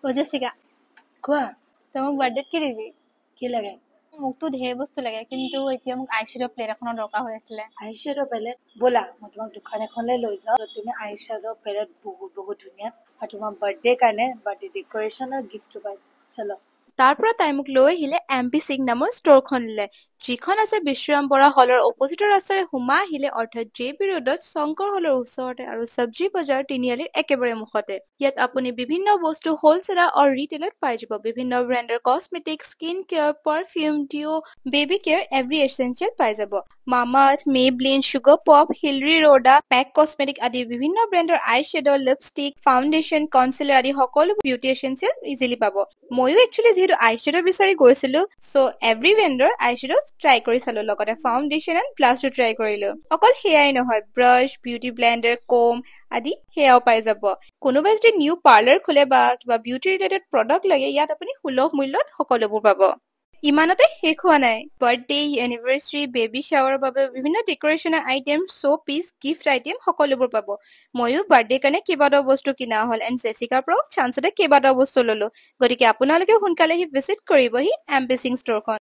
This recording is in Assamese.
ও জেসিকা কোৱা তোমাক বাৰ্থডেত কি দিবি কি লাগে মোকতো ঢেৰ বস্তু লাগে কিন্তু এতিয়া মোক আইশ্বেডো প্লেট এখনৰ দৰকাৰ হৈ আছিলে আইশ্বেডো পেলেট ব'লা মই তোমাক দোকান এখনলৈ লৈ যাওঁ য'ত তুমি আইশ্বেডো পেলেট বহুত ধুনীয়া আৰু তোমাৰ বাৰ্থডে কাৰণে বাৰ্থডে ডেক'ৰেশ্যন আৰু গিফ্টটো পাই চলো তাৰ পৰা তাই মোক লৈ আহিলে এমপি সিং নামৰ ষ্টৰখনলৈ যিখন আছে বিশ্ৰাম বৰা হলৰ অপজিটৰ ৰাস্তাৰে সোমা আহিলে অৰ্থাৎ জেপি ৰোডত শংকৰ হলৰ ওচৰতে আৰু চব্জি বজাৰ তিনিআলিৰ একেবাৰে মুখতে ইয়াত আপুনি বিভিন্ন বস্তু হোলচেলাৰ আৰু ৰিটেইলত পাই যাব বিভিন্ন ব্ৰেণ্ডৰ cosmetic skin care perfume deo baby care every essential পাই যাব Mamaearth Maybelline Sugar Pop Hilary Rhoda Pac cosmetic আদি বিভিন্ন ব্ৰেণ্ডৰ eye shadow lipstick foundation concealer আদি সকলো বিউটি এচেঞ্চিয়েল ইজিলি পাব ময়ো একচুৱেলি যিহেতু আই শ্বেডো বিচাৰি গৈছিলো চ' এভৰি ব্ৰেণ্ডৰ আই শ্বেডো ট্ৰাই কৰি চালো লগতে ফাউণ্ডেশ্যন এণ্ড ব্লাছো ট্ৰাই কৰিলো অকল সেয়াই নহয় ব্ৰাছ বিউটি ব্লেণ্ডাৰ কোম আদি সেয়াও পাই যাব কোনোবাই যদি নিউ পাৰ্লাৰ খোলে বা কিবা বিউটি ৰিলেটেড প্ৰডাক্ট লাগে ইয়াত আপুনি সুলভ মূল্যত সকলোবোৰ পাব ইমানতে শেষ হোৱা নাই বাৰ্থডে এনিভাৰ্চাৰী বেবী শ্বাৱাৰৰ বাবে বিভিন্ন ডেকৰেশ্যনৰ item show' piece gift item সকলোবোৰ পাব ময়ো বাৰ্থডে কাৰণে কেইবাটাও বস্তু কিনা হ'ল এণ্ড জেচিকাৰ পৰাও চান্সতে কেইবাটাও বস্তু ললো গতিকে আপোনালোকে সোনকালে আহি ভিজিট কৰিবহি এমপি সিং ষ্টৰখন